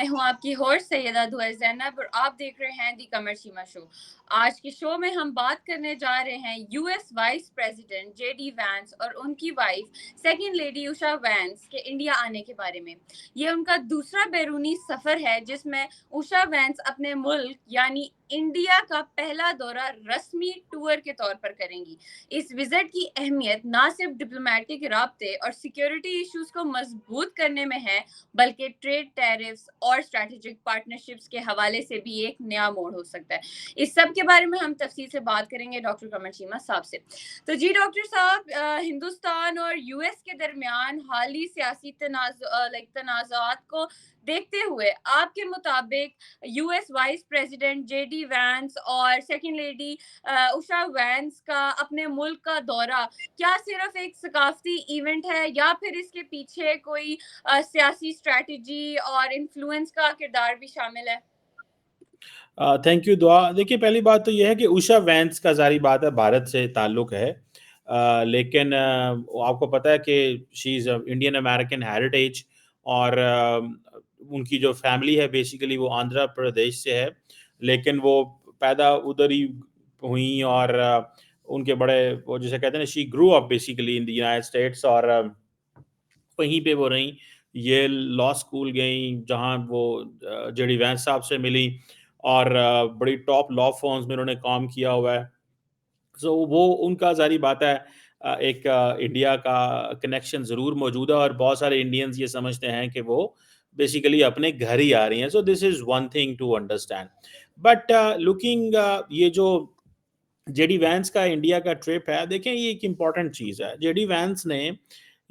मैं हूँ आपकी होस्ट सैयदा दुआ ज़ैनब और आप देख रहे हैं दी कमर शीमा शो। आज के शो में हम बात करने जा रहे हैं US vice president JD Vance और उनकी wife second lady Usha vents के इंडिया आने के बारे में। ये उनका दूसरा बैरूनी सफर है जिसमें उषा वैंस अपने मुल्क यानी इंडिया का पहला दौरा रस्मी टूर के तौर पर करेंगी। इस विजिट की अहमियत ना सिर्फ डिप्लोमेटिक राब्ते और सिक्योरिटी इश्यूज को मजबूत करने में है, बल्कि ट्रेड टैरिफ्स और स्ट्रैटेजिक पार्टनरशिप्स के हवाले से भी एक नया मोड़ हो सकता है। इस सब के बारे में हम तफसील से बात करेंगे डॉक्टर कमर शीमा साहब से। तो जी डॉक्टर साहब, हिंदुस्तान और यूएस के दरमियान हाली सियासी तनाज़ात को देखते हुए आपके मुताबिक US vice president JD Vance और सेकंड लेडी उषा वैंस का अपने मुल्क का दौरा क्या सिर्फ एक सकाफती इवेंट है या फिर इसके पीछे कोई सियासी स्ट्रैटेजी और इन्फ्लुएंस का किरदार भी शामिल है? थैंक यू दुआ। देखिए, पहली बात तो ये है कि उषा वैंस का ज़ाहिर बात है भारत से ताल्लुक़ है। लेकिन आपको पता है कि she is Indian American heritage और उनकी जो फैमिली है बेसिकली वो आंध्र प्रदेश से है। लेकिन वो पैदा उधर ही हुई और उनके बड़े वो जिसे कहते हैं ना, she grew up basically in the United states और वहीं पे वो रहीं। ये लॉ स्कूल गईं जहाँ वो जेडी वैंस साहब से मिली और बड़ी टॉप लॉ फर्म्स में उन्होंने काम किया हुआ है। सो वो उनका ज़ाहिर बात है एक इंडिया का कनेक्शन ज़रूर मौजूद है और बहुत सारे इंडियंस ये समझते हैं कि वो बेसिकली अपने घर ही आ रही हैं। So this is one thing to understand. But looking ये जो जेडी वैंस का इंडिया का ट्रिप है, देखें ये एक इम्पॉर्टेंट चीज़ है। जेडी वैंस ने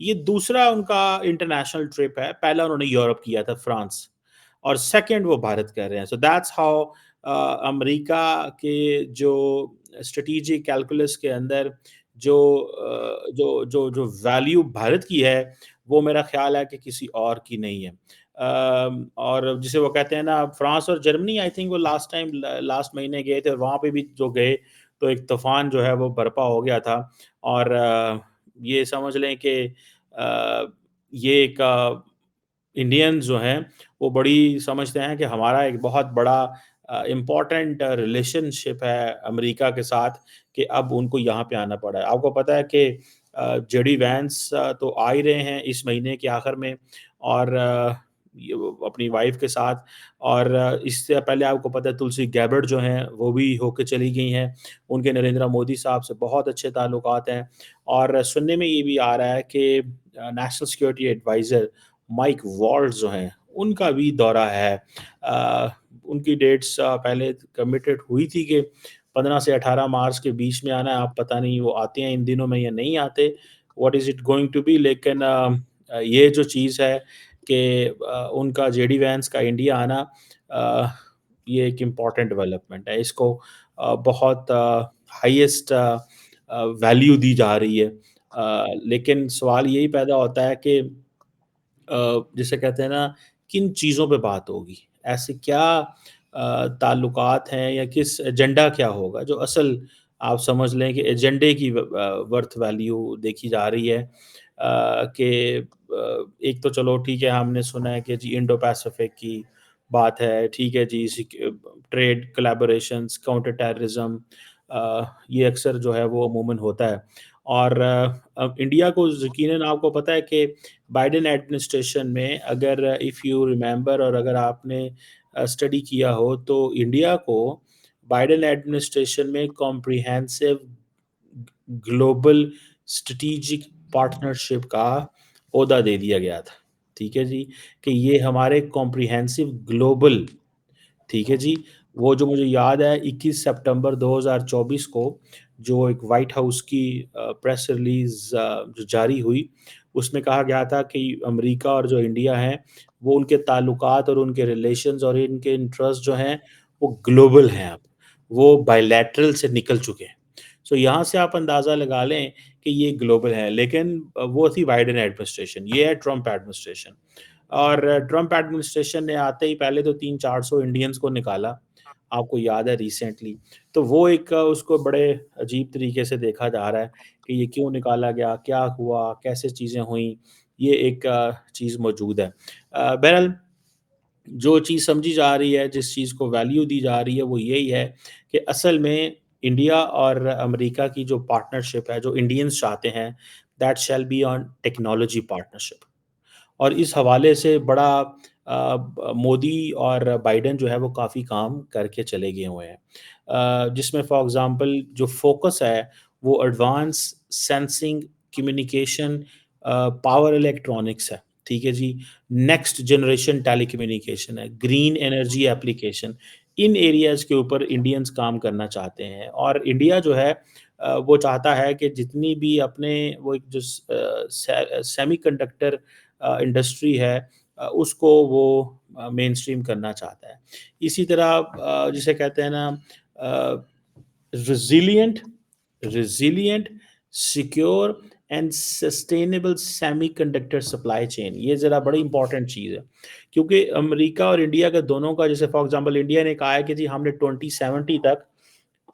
ये दूसरा उनका इंटरनेशनल ट्रिप है। पहला उन्होंने यूरोप किया था, फ्रांस, और सेकंड वो भारत कर रहे हैं। सो दैट्स हाउ अमेरिका के जो स्ट्रेटेजिक कैलकुलस के अंदर जो वैल्यू भारत की है, वो मेरा ख़्याल है कि किसी और की नहीं है। और जिसे वो कहते हैं ना, फ्रांस और जर्मनी, आई थिंक वो लास्ट महीने गए थे और वहाँ पे भी जो गए तो एक तूफ़ान जो है वो बर्पा हो गया था और ये समझ लें कि ये एक इंडियंस जो हैं वो बड़ी समझते हैं कि हमारा एक बहुत बड़ा इम्पोर्टेंट रिलेशनशिप है अमेरिका के साथ कि अब उनको यहाँ पे आना पड़ा है। आपको पता है कि जेडी वैंस तो आ ही रहे हैं इस महीने के आखिर में और ये वो अपनी वाइफ के साथ और इससे पहले आपको पता है तुलसी गैबर्ट जो हैं वो भी होके चली गई हैं। उनके नरेंद्र मोदी साहब से बहुत अच्छे ताल्लुकात हैं और सुनने में ये भी आ रहा है कि नेशनल सिक्योरिटी एडवाइज़र माइक वॉल्ट्ज़ जो हैं, उनका भी दौरा है। उनकी डेट्स पहले कमिटेड हुई थी कि 15 से 18 मार्च के बीच में आना है। अब पता नहीं वो आते हैं इन दिनों में या नहीं आते, what is it going to be. लेकिन ये जो चीज़ है कि उनका जेडी वैंस का इंडिया आना ये एक इम्पॉर्टेंट डेवलपमेंट है। इसको बहुत हाईएस्ट वैल्यू दी जा रही है। लेकिन सवाल यही पैदा होता है कि जिसे कहते हैं ना, किन चीज़ों पे बात होगी? ऐसे क्या ताल्लुकात हैं या किस एजेंडा क्या होगा जो असल आप समझ लें कि एजेंडे की वर्थ वैल्यू देखी जा रही है। कि एक तो चलो ठीक है, हमने सुना है कि जी इंडो पैसिफिक की बात है, ठीक है जी, ट्रेड कोलैबोरेशंस, काउंटर टेररिज्म, ये अक्सर जो है वो अमूमन होता है और अब इंडिया को यकीनन आपको पता है कि बाइडेन एडमिनिस्ट्रेशन में अगर इफ़ यू रिमेंबर और अगर आपने स्टडी किया हो तो इंडिया को बाइडेन एडमिनिस्ट्रेशन में कॉम्प्रिहेंसिव ग्लोबल स्ट्रेटेजिक पार्टनरशिप का ओहदा दे दिया गया था। ठीक है जी? कि ये हमारे कॉम्प्रिहेंसिव ग्लोबल, ठीक है जी? वो जो मुझे याद है 21 सितंबर 2024 को जो एक व्हाइट हाउस की प्रेस रिलीज़ जो जारी हुई, उसमें कहा गया था कि अमेरिका और जो इंडिया हैं, वो उनके ताल्लुकात और उनके रिलेशंस और इनके इंटरेस्ट जो हैं, वो ग्लोबल हैं अब। वो बायलैटरल से निकल चुके हैं। सो यहाँ से आप अंदाज़ा लगा लें कि ये ग्लोबल है। लेकिन वो थी बाइडेन एडमिनिस्ट्रेशन, ये है ट्रम्प एडमिनिस्ट्रेशन। और ट्रम्प एडमिनिस्ट्रेशन ने आते ही पहले तो 300-400 इंडियंस को निकाला, आपको याद है रिसेंटली। तो वो एक उसको बड़े अजीब तरीके से देखा जा रहा है कि ये क्यों निकाला गया, क्या हुआ, कैसे चीज़ें हुईं, ये एक चीज़ मौजूद है। बहरहाल जो चीज़ समझी जा रही है, जिस चीज़ को वैल्यू दी जा रही है, वो यही है कि असल में इंडिया और अमेरिका की जो पार्टनरशिप है, जो इंडियंस चाहते हैं, that shall be on technology partnership. और इस हवाले से बड़ा मोदी और बाइडेन जो है वो काफ़ी काम करके चले गए हुए हैं। जिसमें फॉर एग्ज़ाम्पल जो फ़ोकस है वो advance sensing, communication, power electronics है, ठीक है जी? नेक्स्ट जनरेशन टेलीकम्युनिकेशन है, ग्रीन एनर्जी एप्लीकेशन, इन एरियाज़ के ऊपर इंडियंस काम करना चाहते हैं और इंडिया जो है वो चाहता है कि जितनी भी अपने वो एक जो सेमीकंडक्टर इंडस्ट्री है उसको वो मेनस्ट्रीम करना चाहता है। इसी तरह जिसे कहते हैं ना resilient resilient, secure and sustainable semiconductor supply chain ये ज़रा बड़ी इम्पोर्टेंट चीज़ है। क्योंकि अमेरिका और इंडिया का दोनों का जैसे फॉर एग्ज़ाम्पल इंडिया ने कहा है कि जी हमने 2070 तक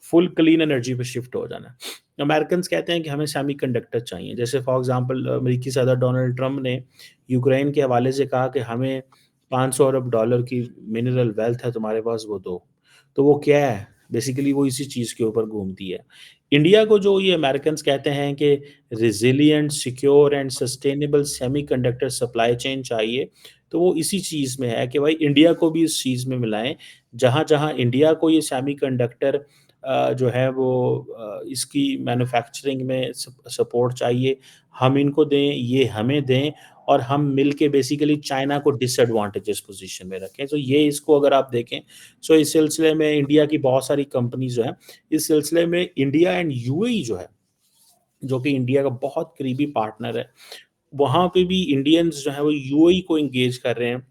फुल क्लीन एनर्जी पे शिफ्ट हो जाना है। अमेरिकन्स कहते हैं कि हमें सेमीकंडक्टर चाहिए। जैसे फॉर एग्ज़ाम्पल अमेरिकी सदर डोनाल्ड ट्रम्प ने यूक्रेन के हवाले से कहा कि हमें 500 अरब डॉलर की मिनरल वेल्थ है तुम्हारे पास वो दो। तो वो क्या है? बेसिकली वो इसी चीज़ के ऊपर घूमती है। इंडिया को जो ये अमेरिकन्स कहते हैं कि resilient, secure and sustainable semiconductor supply chain चाहिए, तो वो इसी चीज़ में है कि भाई इंडिया को भी इस चीज़ में मिलाएँ। जहाँ-जहाँ इंडिया को ये सेमीकंडक्टर जो है वो इसकी मैन्युफैक्चरिंग में सपोर्ट चाहिए, हम इनको दें, ये हमें दें और हम मिल के बेसिकली चाइना को डिसएडवांटेजेस पोज़ीशन में रखें। तो ये इसको अगर आप देखें, सो इस सिलसिले में इंडिया की बहुत सारी कंपनीज़ जो हैं, इस सिलसिले में इंडिया एंड यूएई जो है, जो कि इंडिया का बहुत करीबी पार्टनर है, वहाँ पे भी इंडियंस जो हैं वो यूएई को एंगेज कर रहे हैं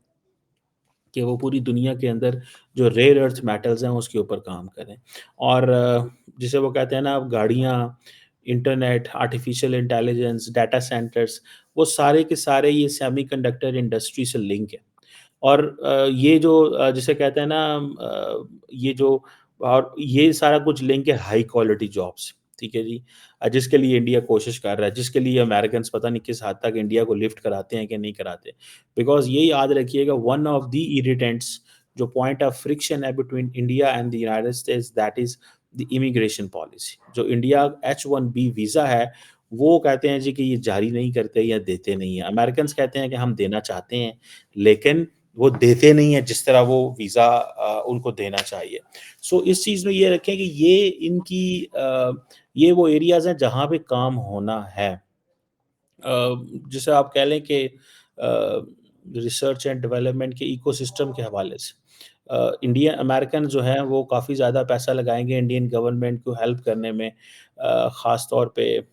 कि वो पूरी दुनिया के अंदर जो रेयर अर्थ मेटल्स हैं उसके ऊपर काम करें। और जिसे वो कहते हैं ना अब गाड़ियाँ, internet, artificial intelligence, data centres वो सारे के सारे ये सेमीकंडक्टर इंडस्ट्री से लिंक है। और ये जो जिसे कहते हैं ना ये जो और ये सारा कुछ लिंक है हाई क्वालिटी जॉब्स, ठीक है जी? जिसके लिए इंडिया कोशिश कर रहा है, जिसके लिए अमेरिकन्स पता नहीं किस हद तक इंडिया को लिफ्ट कराते हैं कि नहीं कराते। बिकॉज़ ये याद रखिएगा वन ऑफ द इरिटेंट्स जो पॉइंट ऑफ फ्रिक्शन है between India and the United states that is the immigration policy. जो इंडिया H-1B वीज़ा है, वो कहते हैं जी कि ये जारी नहीं करते या देते नहीं हैं। अमेरिकन्स कहते हैं कि हम देना चाहते हैं, लेकिन वो देते नहीं हैं जिस तरह वो वीज़ा उनको देना चाहिए। सो इस चीज़ में ये रखें कि ये इनकी ये वो एरियाज़ हैं जहाँ पे काम होना है। जिसे आप कह लें कि रिसर्च एंड डेवलपमेंट के इकोसिस्टम के हवाले से इंडियन अमेरिकन जो हैं वो काफ़ी ज़्यादा पैसा लगाएँगे इंडियन गवर्नमेंट को हेल्प करने में ख़ास तौर पे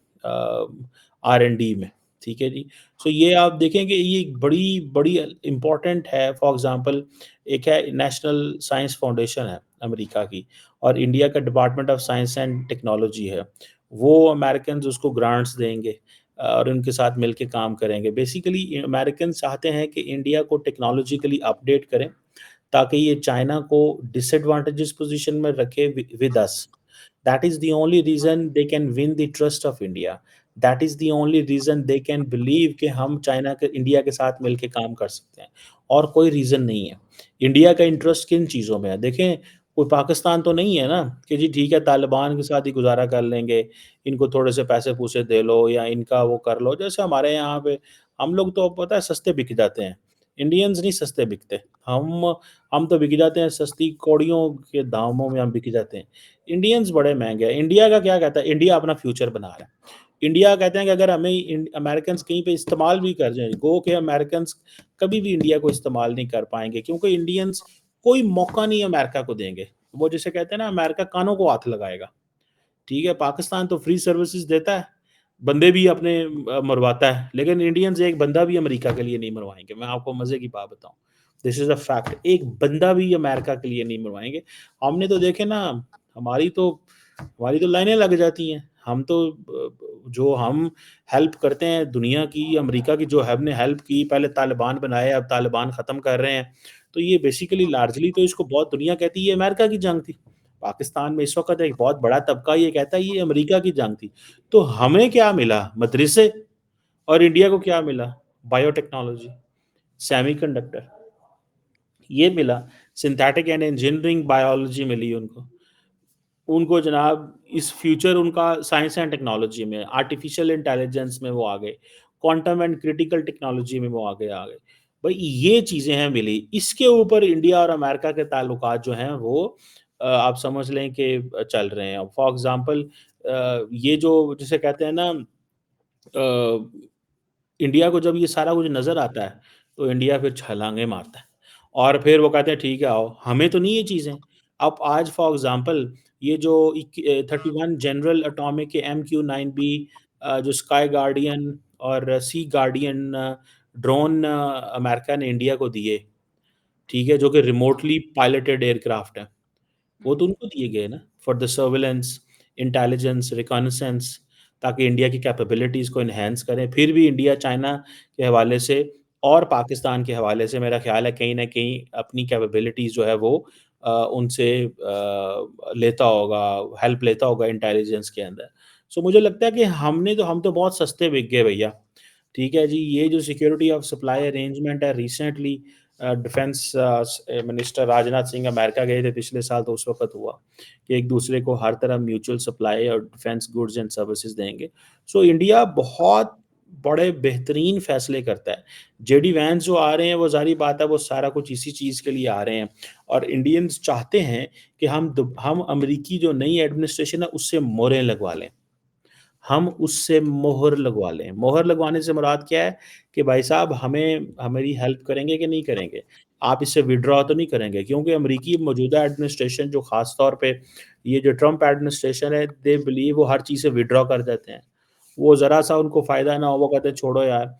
R&D में, ठीक है जी। सो ये आप देखें कि ये एक बड़ी बड़ी इम्पोर्टेंट है फॉर एग्ज़ाम्पल एक है नेशनल साइंस फाउंडेशन है अमेरिका की और इंडिया का department of science and technology है। वो अमेरिकन्स उसको ग्रांट्स देंगे और उनके साथ मिलके काम करेंगे। बेसिकली अमेरिकन्स चाहते हैं कि इंडिया को टेक्नोलॉजिकली अपडेट करें ताकि ये चाइना को डिसएडवांटेजेस पोज़ीशन में रखे with us. That is the only reason they can win the trust of India. That is the only reason they can believe कि हम चाइना के इंडिया के साथ मिलके काम कर सकते हैं और कोई रीज़न नहीं है। इंडिया का इंटरेस्ट किन चीज़ों में है? देखें, कोई पाकिस्तान तो नहीं है ना कि जी ठीक है तालिबान के साथ ही गुज़ारा कर लेंगे, इनको थोड़े से पैसे-पूसे दे लो या इनका वो कर लो। जैसे हमारे यहाँ पे हम लोग तो पता है सस्ते बिक जाते हैं। इंडियंस नहीं सस्ते बिकते। हम तो बिक जाते हैं सस्ती कौड़ियों के दामों में हम बिक जाते हैं। इंडियंस बड़े महँगे हैं। इंडिया का क्या कहता है? इंडिया अपना फ्यूचर बना रहा है। इंडिया कहते हैं कि अगर हमें अमेरिकन्स कहीं पे इस्तेमाल भी कर जाएँ, गो के अमेरिकन्स कभी भी इंडिया को इस्तेमाल नहीं कर पाएँगे क्योंकि इंडियंस कोई मौका नहीं अमेरिका को देंगे। वो जिसे कहते हैं ना अमेरिका कानों को हाथ लगाएगा। ठीक है, पाकिस्तान तो फ्री सर्विसेज़ देता है, बंदे भी अपने मरवाता है, लेकिन इंडियंस एक बंदा भी अमेरिका के लिए नहीं मरवाएँगे। मैं आपको मज़े की बात बताऊँ, दिस इज़ अ फैक्ट एक बंदा भी अमेरिका के लिए नहीं मरवाएँगे। हमने तो देखे ना, हमारी तो हमारी तो लाइनें लग जाती हैं। हम तो जो हम हेल्प करते हैं दुनिया की, अमेरिका की जो हमने हेल्प की, पहले तालिबान बनाए, अब तालिबान ख़त्म कर रहे हैं। तो ये बेसिकली लार्जली तो इसको बहुत दुनिया कहती है ये अमेरिका की जंग थी। पाकिस्तान में इस वक़्त एक बहुत बड़ा तबका ये कहता है ये अमेरिका की जंग थी। तो हमें क्या मिला? मदरसे और इंडिया को क्या मिला? Biotechnology, semiconductor. ये मिला, सिंथेटिक एंड इंजीनियरिंग बायोलॉजी मिली उनको। उनको जनाब इस फ्यूचर उनका साइंस एंड टेक्नोलॉजी में, आर्टिफिशियल इंटेलिजेंस में वो आ गए, क्वांटम एंड क्रिटिकल टेक्नोलॉजी में वो आगे आ गए। भाई ये चीज़ें हैं मिली। इसके ऊपर इंडिया और अमेरिका के ताल्लुकात जो हैं वो आप समझ लें कि चल रहे हैं। फॉर एग्ज़ाम्पल ये जो जिसे कहते हैं ना इंडिया को जब ये सारा कुछ नज़र आता है, तो इंडिया फिर छलांगे मारता है और फिर वो कहते हैं ठीक है आओ, हमें तो नहीं ये चीज़ें। अब आज फॉर एग्ज़ाम्पल ये जो 31 जनरल एटॉमिक के MQ-9B जो स्काई गार्डियन और सी गार्डियन ड्रोन अमेरिका ने इंडिया को दिए, ठीक है? जो कि रिमोटली पायलटेड एयरक्राफ्ट हैं। वो तो उनको दिए गए ना फॉर द सर्विलेंस, इंटेलिजेंस, रिकॉनाइसेंस ताकि इंडिया की कैपेबिलिटीज़ को एनहांस करें। फिर भी इंडिया चाइना के हवाले से और पाकिस्तान के हवाले से मेरा ख़्याल है कहीं न कहीं अपनी कैपेबिलिटीज़ जो है वो उनसे लेता होगा, हेल्प लेता होगा इंटेलिजेंस के अंदर। सो मुझे लगता है कि हम तो बहुत सस्ते बिक गए भैया। ठीक है जी, ये जो सिक्योरिटी ऑफ सप्लाई अरेंजमेंट है recently defence minister Rajnath Singh America गए थे पिछले साल तो उस वक़्त हुआ कि एक दूसरे को हर तरह म्यूचुअल सप्लाई और डिफेंस गुड्स एंड सर्विसेज देंगे। सो इंडिया बहुत बड़े बेहतरीन फ़ैसले करता है। जेडी वैंस जो आ रहे हैं वो ज़ाहिर बात है वो सारा कुछ इसी चीज़ के लिए आ रहे हैं और इंडियंस चाहते हैं कि हम अमेरिकी जो नई एडमिनिस्ट्रेशन है उससे मोहरें लगवा लें। हम उससे मोहर लगवा लें। मोहर लगवाने से मुराद क्या है कि भाई साहब हमें हमारी हेल्प करेंगे कि नहीं करेंगे? आप इससे विथड्रॉ तो नहीं करेंगे क्योंकि अमेरिकी मौजूदा एडमिनिस्ट्रेशन जो ख़ास तौर पे ये जो ट्रम्प एडमिनिस्ट्रेशन है, दे बिलीव वो हर चीज़ से विथड्रॉ कर देते हैं। वो ज़रा-सा उनको फ़ायदा ना हो, वो कहते हैं छोड़ो यार,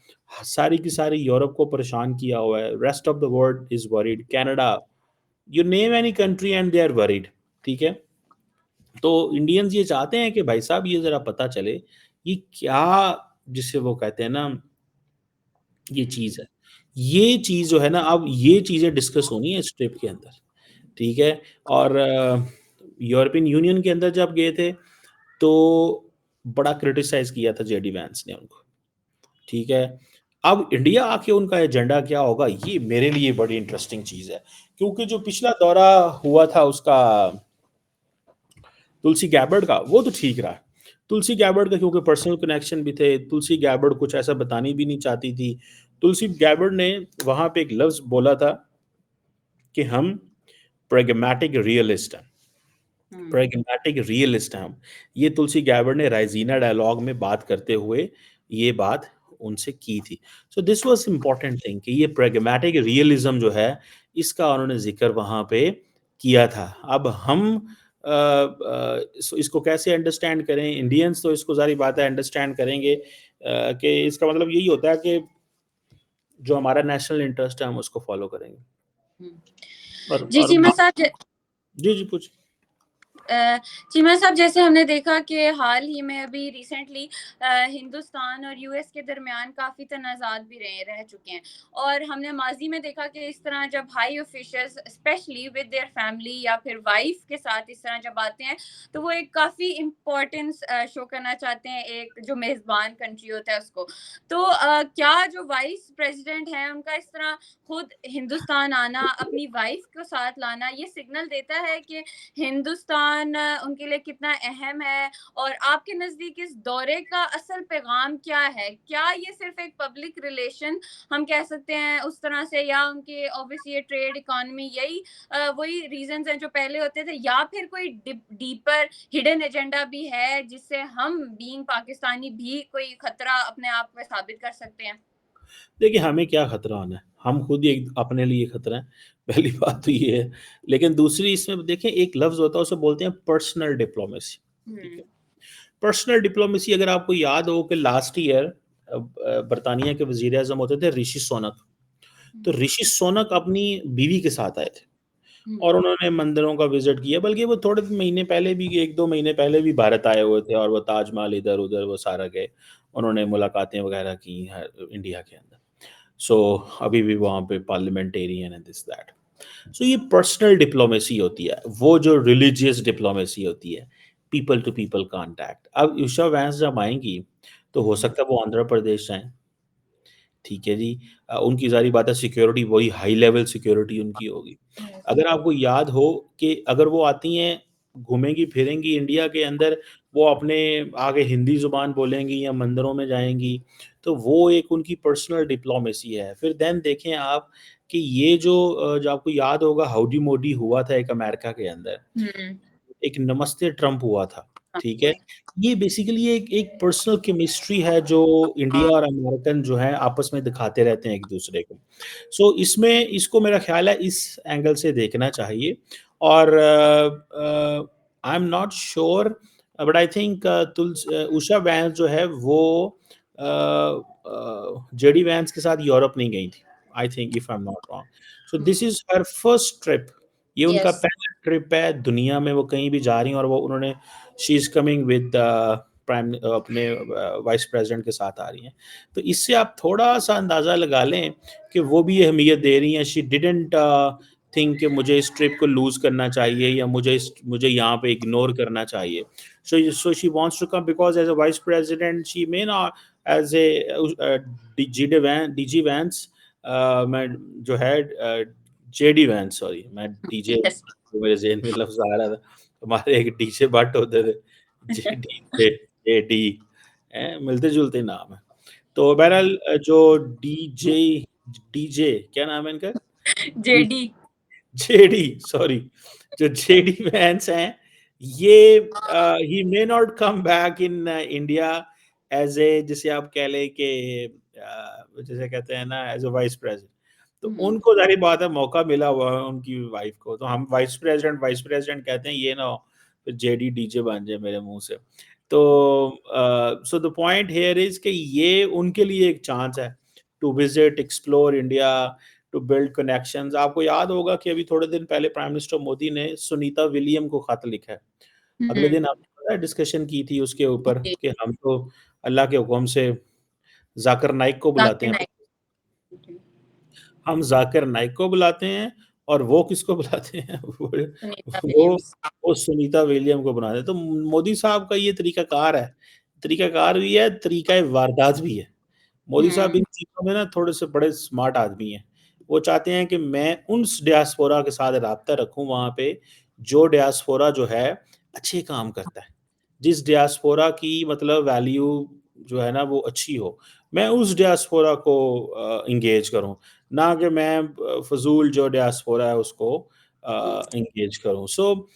सारी की सारी यूरोप को परेशान किया हुआ है, rest of the world is worried, Canada, you name any country and they are worried, ठीक है? तो इंडियंस ये चाहते हैं कि भाई साहब ये ज़रा पता चले, ये क्या जिसे वो कहते हैं ना, ये चीज़ है। ये चीज़ जो है ना अब ये चीज़ें डिस्कस होनी है इस ट्रिप के अंदर, ठीक है? और यूरोपियन यूनियन के अंदर जब गए थे, तो बड़ा क्रिटिसाइज़ किया था जेडी वैंस ने उनको, ठीक है? अब इंडिया आके उनका एजेंडा क्या होगा, ये मेरे लिए बड़ी इंटरेस्टिंग चीज़ है। क्योंकि जो पिछला दौरा हुआ था उसका तुलसी गैबर्ड का, वो तो ठीक रहा। तुलसी गैबर्ड का क्योंकि पर्सनल कनेक्शन भी थे, तुलसी गैबर्ड कुछ ऐसा बतानी भी नहीं चाहती थी। तुलसी गैबर्ड ने वहाँ पे एक लफ्ज़ बोला था कि हम प्रैग्मैटिक रियलिस्ट हैं। हुँ। प्रैग्मैटिक रियलिस्ट हैं हम। ये तुलसी गैबर्ड ने राइज़ीना डायलॉग में बात करते हुए ये बात उनसे की थी। So this was important thing कि ये प्रैग्मैटिक रियलिज़्म जो है, इसका उन्होंने ज़िक्र वहाँ पे किया था। अब हम इसको कैसे अंडरस्टैंड करें? इंडियंस तो इसको ज़ाहिर बात है अंडरस्टैंड करेंगे कि इसका मतलब यही होता है कि जो हमारा नेशनल इंटरेस्ट है, हम उसको फ़ॉलो करेंगे। हुँ। जी, और चीमा बा साहब जी, जी, पूछिए। चीमा साहब जैसे हमने देखा कि हाल ही में अभी रिसेंटली हिंदुस्तान और यूएस के दरमियान काफ़ी तनाज़ात भी रह चुके हैं और हमने माजी में देखा कि इस तरह जब high officials specially with their family या फिर वाइफ के साथ इस तरह जब आते हैं तो वो एक काफ़ी इम्पोर्टेंस शो करना चाहते हैं एक जो मेज़बान कंट्री होता है उसको। तो क्या जो वाइस प्रेसिडेंट हैं उनका इस तरह खुद हिंदुस्तान आना अपनी वाइफ को साथ लाना ये सिग्नल देता है कि हिंदुस्तान उनके लिए कितना अहम है और आपके नज़दीक इस दौरे का असल पैगाम क्या है? क्या ये सिर्फ़ एक पब्लिक रिलेशन हम कह सकते हैं उस तरह से या उनके ऑब्वियसली ये ट्रेड इकोनॉमी यही वही रीज़न्स हैं जो पहले होते थे या फिर कोई डीपर हिडन एजेंडा भी है जिससे हम बीइंग पाकिस्तानी भी कोई खतरा अपने आप में साबित कर सकते हैं? देखिए, हमें क्या खतरा होना है, हम खुद ही एक अपने लिए खतरा हैं, पहली बात तो ये है। लेकिन दूसरी इसमें देखिए एक लफ्ज़ होता है उसे बोलते हैं पर्सनल डिप्लोमेसी, ठीक हुँ, है? पर्सनल डिप्लोमेसी अगर आपको याद हो कि लास्ट ईयर बरतानिया के वज़ीर-ए-आज़म होते थे ऋषि सुनक, हुँ, तो ऋषि सुनक अपनी बीवी के साथ आए थे हुँ, और उन्होंने मंदिरों का विज़िट किया, बल्कि वो थोड़े महीने पहले भी 1-2 महीने पहले भी भारत आए हुए थे और वो ताजमहल इधर-उधर वो सारा गए। उन्होंने मुलाकातें वग़ैरह की हैं इंडिया के अंदर। सो अभी भी वहाँ पे पार्लियामेंटेरियन है दिस दैट। सो ये पर्सनल डिप्लोमेसी होती है, वो जो रिलीजियस डिप्लोमेसी होती है, पीपल टू पीपल कॉन्टैक्ट। अब उषा वैंस जब आएँगी, तो हो हुँ, सकता है वो आंध्र प्रदेश जाएँ, ठीक है जी। उनकी ज़ाहिर बात है सिक्योरिटी वही हाई लेवल सिक्योरिटी उनकी होगी। यस। अगर आपको याद हो कि अगर वो आती हैं, घूमेंगी-फिरेंगी इंडिया के अंदर, वो अपने आगे हिंदी ज़ुबान बोलेंगी या मंदिरों में जाएँगी, तो वो एक उनकी पर्सनल डिप्लोमेसी है। फिर देन देखें आप कि ये जो आपको याद होगा हाउडी मोडी हुआ था एक अमेरिका के अंदर। हुँ। एक नमस्ते ट्रंप हुआ था, हाँ, ठीक है? ये बेसिकली एक एक पर्सनल केमिस्ट्री है जो इंडिया और अमेरिकन जो है आपस में दिखाते रहते हैं एक-दूसरे को। सो इसमें इसको मेरा ख़्याल है इस एंगल से देखना चाहिए और I am not sure but I think Usha Vance जो है वो जेडी वैंस के साथ यूरोप नहीं गई थी। I think if I am not wrong. So hmm. This is her first trip. ये उनका यस। पहला ट्रिप है दुनिया में, वो कहीं भी जा रही हैं और वो उन्होंने शी इज़ कमिंग विद अपने वाइस प्रेज़िडेंट के साथ आ रही हैं। तो इससे आप थोड़ा-सा अंदाज़ा लगा लें कि वो भी अहमियत दे रही हैं। शी डिडन्ट थिंक कि मुझे इस ट्रिप को लूज़ करना चाहिए या मुझे यहाँ पे इग्नोर करना चाहिए। So she wants to come because as a vice president she may not as a DG Vance मैं जो है जेडी वैंस सॉरी मैं डीजे यस। मेरे ज़हन में लफ्ज़ आ रहा था। हमारे एक डीजे भट्ट होते थे। जेडी जे जेडी मिलते-जुलते नाम हैं। तो बहरहाल जो डीजे क्या नाम है इनका? D JD. जेडी सॉरी जो जेडी वैंस हैं, ये he may not come back in India as a जिसे आप कह लें कि जिसे कहते हैं ना एज़ अ वाइस प्रेज़िडेंट। तो हुँ। उनको ज़ाहिर बात है मौका मिला हुआ है उनकी वाइफ़ को, तो हम वाइस प्रेज़िडेंट कहते हैं, ये ना हो फिर जेडी डीजे बन जाए मेरे मुँह से। तो so the point here is कि ये उनके लिए एक चांस है to visit, explore India, to build connections. आपको याद होगा कि अभी थोड़े दिन पहले प्राइम मिनिस्टर मोदी ने सुनीता विलियम को खत लिखा है। अगले हुँ। दिन आपने पता है डिस्कशन की थी उसके ऊपर जी। कि हम तो अल्लाह के हुक्म से ज़ाकिर नाइक को बुलाते जाकिर हैं। नाइक। जी। हम ज़ाकिर नाइक को बुलाते हैं और वो किसको बुलाते हैं? सुनीता वो विलियम्स। वो सुनीता विलियम को बुलाते हैं। तो मोदी साहब का ये तरीकाकार है। तरीकाकार भी है, तरीक़ा-ए-वारदात भी है। मोदी साहब हुँ। इन चीज़ों में ना थोड़े-से बड़े स्मार्ट आदमी हैं। वो चाहते हैं कि मैं उस डायस्पोरा के साथ राब्ता रखूँ वहाँ पे, जो डायस्पोरा जो है अच्छे काम करता है। जिस डायस्पोरा की मतलब वैल्यू जो है ना वो अच्छी हो, मैं उस डायस्पोरा को एंगेज करूँ, ना कि मैं फ़ज़ूल जो डायस्पोरा है उसको एंगेज करूँ। सो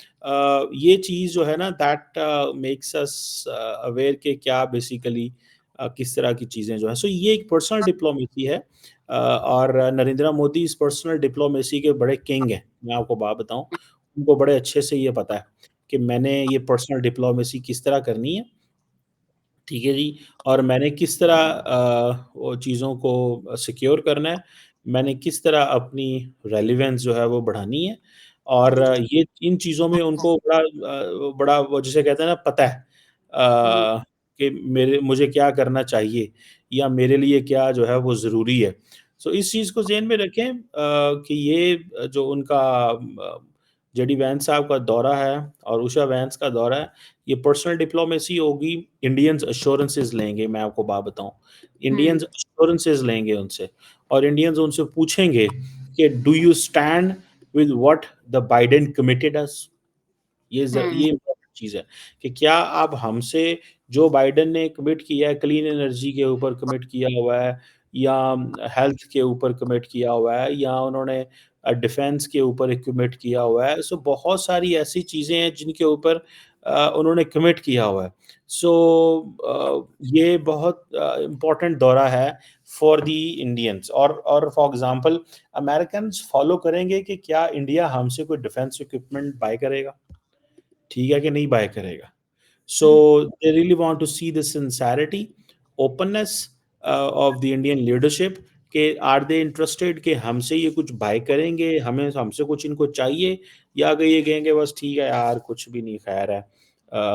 ये चीज़ जो है ना दैट मेक्स अस अवेयर कि क्या बेसिकली किस तरह की चीज़ें जो हैं। सो ये एक पर्सनल डिप्लोमेसी है और नरेंद्र मोदी इस पर्सनल डिप्लोमेसी के बड़े किंग हैं। मैं आपको बात बताऊँ, उनको बड़े अच्छे से ये पता है कि मैंने ये पर्सनल डिप्लोमेसी किस तरह करनी है। ठीक है जी। और मैंने किस तरह वो चीज़ों को सिक्योर करना है, मैंने किस तरह अपनी रेलेवेंस जो है वो बढ़ानी है और ये इन चीज़ों में उनको बड़ा वो जिसे कहते हैं ना पता है जी। कि मेरे मुझे क्या करना चाहिए या मेरे लिए क्या जो है वो ज़रूरी है। सो इस चीज़ को ज़हन में रखें कि ये जो उनका जेडी वैंस साहब का दौरा है और उषा वैंस का दौरा है, ये पर्सनल डिप्लोमेसी होगी, इंडियंस एश्योरेंसेस लेंगे मैं आपको बात बताऊँ। हुँ। इंडियंस एश्योरेंसेस लेंगे उनसे और इंडियंस उनसे पूछेंगे कि do you stand with what the Biden committed us? हुँ। ये इम्पोर्टेंट चीज़ है कि क्या आप हमसे जो बाइडेन ने कमिट किया है क्लीन एनर्जी के ऊपर कमिट किया हुआ है या हेल्थ के ऊपर कमिट किया हुआ है या उन्होंने डिफेंस के ऊपर एक कमिट किया हुआ है। सो बहुत सारी ऐसी चीज़ें हैं जिनके ऊपर उन्होंने कमिट किया हुआ है। सो ये बहुत इम्पोर्टेंट दौरा है फॉर द इंडियंस और फॉर एग्ज़ाम्पल अमेरिकन्स फॉलो करेंगे कि क्या इंडिया हमसे कोई डिफेंस इक्विपमेंट बाय करेगा? ठीक है कि नहीं बाय करेगा। सो हुँ। They really want to see the sincerity, openness of the Indian leadership कि आर दे इंटरेस्टेड कि हमसे ये कुछ बाय करेंगे, हमें हमसे कुछ इनको चाहिए या अगर ये कहेंगे बस ठीक है यार कुछ भी नहीं खैर है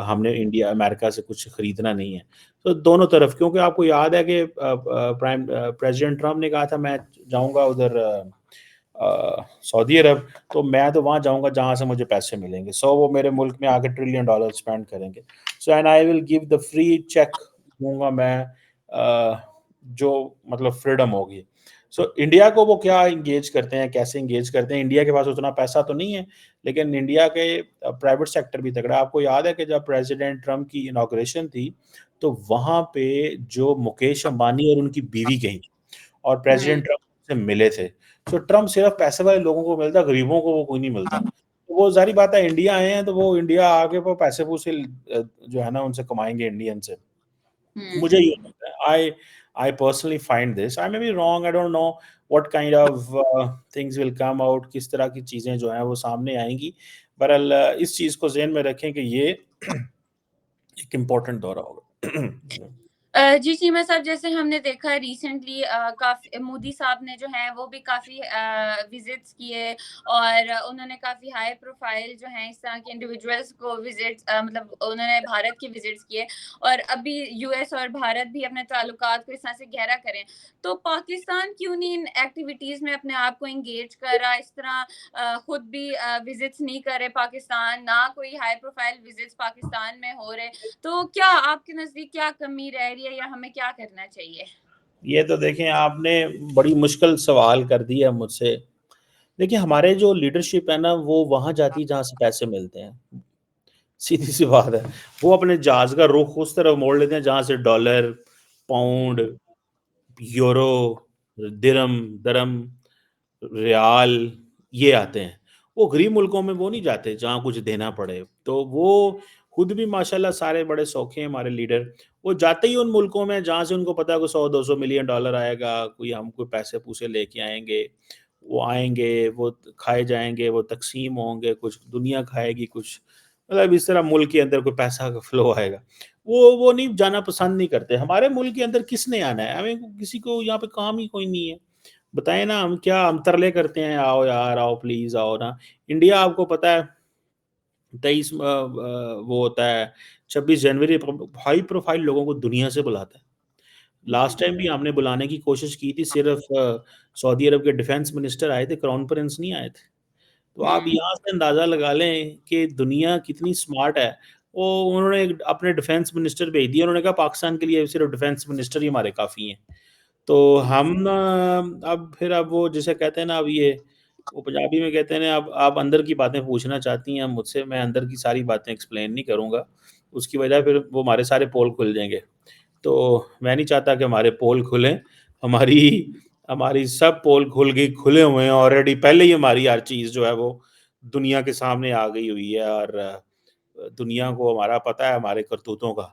हमने इंडिया अमेरिका से कुछ खरीदना नहीं है। तो दोनों तरफ क्योंकि आपको याद है कि प्रेज़िडेंट ट्रम्प ने कहा था मैं जाऊँगा उधर सऊदी अरब तो मैं तो वहाँ जाऊँगा जहाँ से मुझे पैसे मिलेंगे। सो वो मेरे मुल्क में आके ट्रिलियन डॉलर स्पेंड करेंगे। So and I will give the free check दूँगा मैं जो मतलब फ्रीडम होगी। सो इंडिया को वो क्या एंगेज करते हैं, कैसे एंगेज करते हैं? इंडिया के पास उतना पैसा तो नहीं है, लेकिन इंडिया के प्राइवेट सेक्टर भी तगड़ा है। आपको याद है कि जब प्रेसिडेंट ट्रंप की इनॉग्रेशन थी, तो वहाँ पे जो मुकेश अंबानी और उनकी बीवी गईं और हम्म प्रेसिडेंट ट्रंप से मिले थे। सो ट्रंप सिर्फ पैसे वाले लोगों को मिलता, गरीबों को वो कोई नहीं मिलता। तो वो ज़ाहिर बात है, इंडिया आए हैं तो वो इंडिया आके वो पैसे-पूसे जो है ना उनसे कमाएँगे इंडियन से। हम्म मुझे ये लगता है। I personally find this, I may be wrong, I don't know what kind of things will come out, किस तरह की चीज़ें जो हैं वो सामने आएँगी। बहरहाल इस चीज़ को ज़हन में रखें कि ये एक इम्पोर्टेंट दौरा होगा। जी चीमा साहब, जैसे हमने देखा है रिसेंटली काफ़ी मोदी साहब ने जो है वो भी काफ़ी विजिट्स किए और उन्होंने काफ़ी हाई प्रोफाइल जो हैं इस तरह के इंडिविजुअल्स को मतलब उन्होंने भारत के विजिट्स किए और अभी यूएस और भारत भी अपने ताल्लुकात को इस तरह से गहरा करें। तो पाकिस्तान क्यों नहीं इन एक्टिविटीज़ में अपने आप को इंगेज कर रहा? इस तरह खुद भी विजिट्स नहीं कर रहे पाकिस्तान, ना कोई हाई प्रोफाइल विजिट्स पाकिस्तान में हो रहे। तो क्या आपके नज़दीक क्या कमी रह रही है या हमें क्या करना चाहिए? ये तो देखें, आपने बड़ी मुश्किल सवाल कर दिया मुझसे। देखिए, हमारे जो लीडरशिप है ना, वो वहाँ जाती है जहाँ से पैसे मिलते हैं। सीधी-सी बात है। वो अपने जहाज़ का रुख उस तरफ मोड़ लेते हैं जहाँ से डॉलर, पाउंड, यूरो, दिरहम, दरम, रियाल ये आते हैं। वो गरीब मुल्कों में वो नहीं जाते जहाँ कुछ देना पड़े। तो वो खुद भी माशाल्लाह सारे बड़े शौकीन हैं हमारे लीडर। वो जाते ही उन मुल्कों में जहाँ से उनको पता है कि 100-200 मिलियन डॉलर आएगा, कोई हम कोई पैसे-पूसे लेके आएँगे। वो आएँगे, वो खाए जाएँगे, वो तक़सीम होंगे, कुछ दुनिया खाएगी, कुछ मतलब इस तरह मुल्क के अंदर कोई पैसा का फ्लो आएगा। वो नहीं जाना पसंद नहीं करते। हमारे मुल्क के अंदर किसने आना है? हमें किसी को यहाँ पे काम ही कोई नहीं है। बताएँ ना, हम तरले करते हैं, आओ यार, आओ प्लीज़ आओ ना। इंडिया आपको पता है 23 वो होता है 26 जनवरी हाई प्रोफ़ाइल लोगों को दुनिया से बुलाता है। लास्ट टाइम भी हमने बुलाने की कोशिश की थी, सिर्फ़ सऊदी अरब के डिफेंस मिनिस्टर आए थे, क्राउन प्रिंस नहीं आए थे। तो आप हुँ, यहाँ से अंदाज़ा लगा लें कि दुनिया कितनी स्मार्ट है। वो उन्होंने अपने डिफेंस मिनिस्टर भेज दिए, उन्होंने कहा पाकिस्तान के लिए सिर्फ़ डिफेंस मिनिस्टर ही हमारे काफ़ी हैं। तो हम अब फिर अब वो जिसे कहते हैं ना, अब ये वो पंजाबी में कहते हैं ना, अब आप अंदर की बातें पूछना चाहती हैं मुझसे, मैं अंदर की सारी बातें एक्सप्लेन नहीं करूँगा। उसकी वजह फिर वो हमारे सारे पोल खुल जाएँगे। तो मैं नहीं चाहता कि हमारे पोल खुलें। हमारी हमारी सब पोल खुले हुए हैं ऑलरेडी, पहले ही हमारी हर चीज़ जो है वो दुनिया के सामने आ गई हुई है और दुनिया को हमारा पता है हमारे करतूतों का,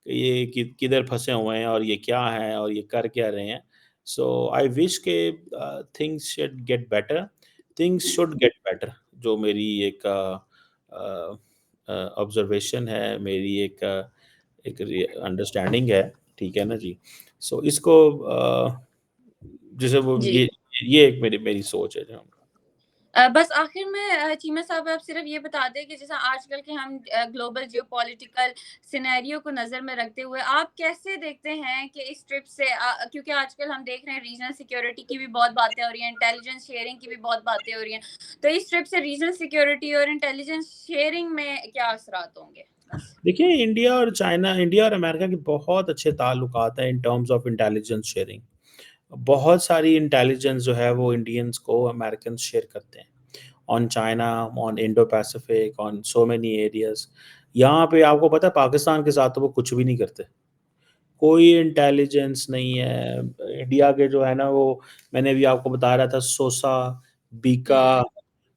कि ये किधर फँसे हुए हैं और ये क्या हैं और ये कर क्या रहे हैं। सो आई विश के things should get better, things should get better, जो मेरी एक ऑब्ज़र्वेशन है, मेरी एक अंडरस्टैंडिंग है, ठीक है ना जी? सो इसको जैसे वो जी। ये एक मेरी मेरी सोच है जो। बस आखिर में चीमा साहब आप सिर्फ़ ये बता दें कि जैसा आजकल के हम ग्लोबल जियोपॉलिटिकल सिनेरियो को नज़र में रखते हुए आप कैसे देखते हैं कि इस ट्रिप से क्योंकि आजकल हम देख रहे हैं रीजनल सिक्योरिटी की भी बहुत बातें हो रही हैं, इंटेलिजेंस शेयरिंग की भी बहुत बातें हो रही हैं। तो इस ट्रिप से रीजनल सिक्योरिटी और इंटेलिजेंस शेयरिंग में क्या असरात होंगे? बस। देखिए, इंडिया और अमेरिका के बहुत अच्छे ताल्लुकात हैं in terms of intelligence sharing. बहुत सारी इंटेलिजेंस जो है वो इंडियंस को अमेरिकन्स शेयर करते हैं। On China, on Indo-Pacific, on so many areas. यहाँ पे आपको पता है पाकिस्तान के साथ तो वो कुछ भी नहीं करते। कोई इंटेलिजेंस नहीं है। इंडिया के जो है ना वो मैंने अभी आपको बता रहा था सोसा, बीका, हुँ,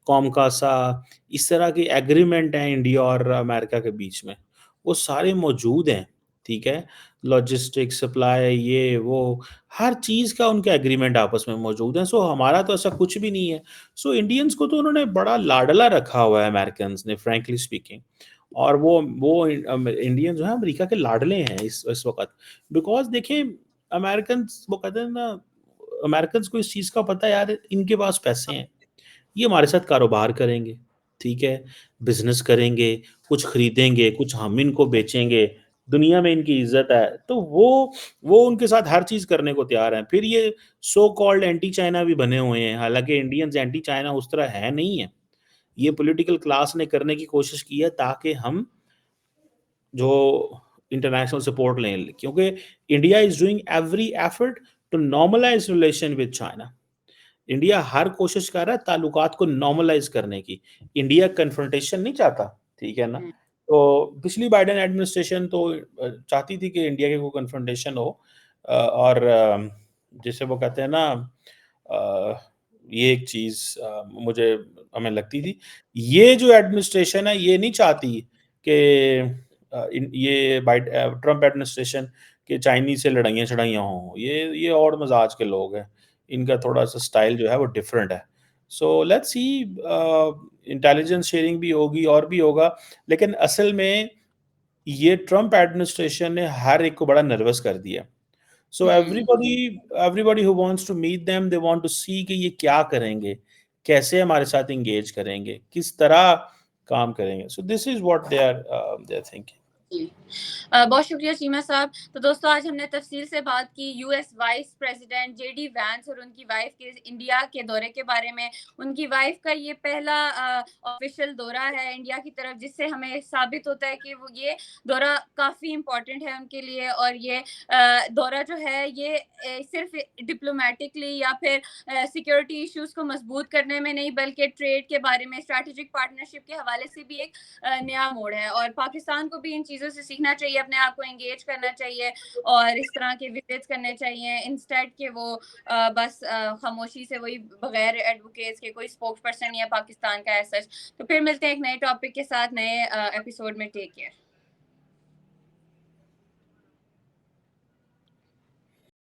कॉमकासा, इस तरह के एग्रीमेंट हैं इंडिया और अमेरिका के बीच में। वो सारे मौजूद हैं, ठीक है? लॉजिस्टिक्स, सप्लाई ये वो हर चीज़ का उनका एग्रीमेंट आपस में मौजूद है। सो हमारा तो ऐसा कुछ भी नहीं है। सो इंडियंस को तो उन्होंने बड़ा लाडला रखा हुआ है अमेरिकन्स ने, फ्रैंकली स्पीकिंग। और वो इंडियन जो है अमेरिका के लाडले हैं इस वक़्त। बिकॉज़ देखिए, अमेरिकन्स वो कहते हैं ना, अमेरिकन्स को इस चीज़ का पता है यार इनके पास पैसे हैं। ये हमारे साथ कारोबार करेंगे, ठीक है? बिज़नेस करेंगे, कुछ खरीदेंगे, कुछ हम इनको बेचेंगे, दुनिया में इनकी इज़्ज़त है। तो वो उनके साथ हर चीज़ करने को तैयार हैं। फिर ये सो कॉल्ड एंटी चाइना भी बने हुए हैं, हालाँकि इंडियंस एंटी चाइना उस तरह है नहीं है। ये पॉलिटिकल क्लास ने करने की कोशिश की है ताकि हम जो इंटरनेशनल सपोर्ट लें, क्योंकि India is doing every effort to normalise relation with China. India हर कोशिश कर रहा है ताल्लुकात को नॉर्मलाइज़ करने की। इंडिया कन्फ्रंटेशन नहीं चाहता, ठीक है ना? हुँ, तो पिछली बाइडेन एडमिनिस्ट्रेशन तो चाहती थी कि इंडिया के को कन्फ्रंटेशन हो, और जैसे वो कहते हैं ना, अ, ये एक चीज़ मुझे हमें लगती थी। ये जो एडमिनिस्ट्रेशन है, ये नहीं चाहती कि ट्रम्प एडमिनिस्ट्रेशन के चाइनीज़ से लड़ाइयाँ-शड़ाइयाँ हों। ये और मज़ाज के लोग हैं। इनका थोड़ा-सा स्टाइल जो है वो डिफरेंट है। So let's see, intelligence sharing भी होगी और भी होगा, लेकिन असल में ये ट्रम्प एडमिनिस्ट्रेशन ने हर एक को बड़ा नर्वस कर दिया। सो हुँ। Everybody everybody who wants to meet them, they want to see कि ये क्या करेंगे, कैसे हमारे साथ एंगेज करेंगे, किस तरह काम करेंगे। So this is what they are thinking. जी। बहुत शुक्रिया सीमा साहब। तो दोस्तों आज हमने तफ़सील से बात की US vice president JD Vance और उनकी वाइफ़ के इंडिया के दौरे के बारे में। उनकी वाइफ़ का ये पहला ऑफ़िशियल दौरा है इंडिया की तरफ, जिससे हमें साबित होता है कि वो ये दौरा काफ़ी इम्पोर्टेंट है उनके लिए, और ये दौरा जो है ये सिर्फ़ डिप्लोमैटिकली या फिर सिक्योरिटी इश्यूज़ को मज़बूत करने में नहीं, बल्कि ट्रेड के बारे में, स्ट्रैटेजिक पार्टनरशिप के हवाले से भी एक नया मोड़ है। और पाकिस्तान को भी इन चीज़ों से सीखना चाहिए, अपने आप को एंगेज करना चाहिए और इस तरह के विजिट्स करने चाहिए, इंस्टेड के वो बस खामोशी से वही बगैर एडवोकेट्स के कोई स्पोक्स पर्सन या पाकिस्तान का एज सच। तो फिर मिलते हैं एक नए टॉपिक के साथ नए एपिसोड में। Take care.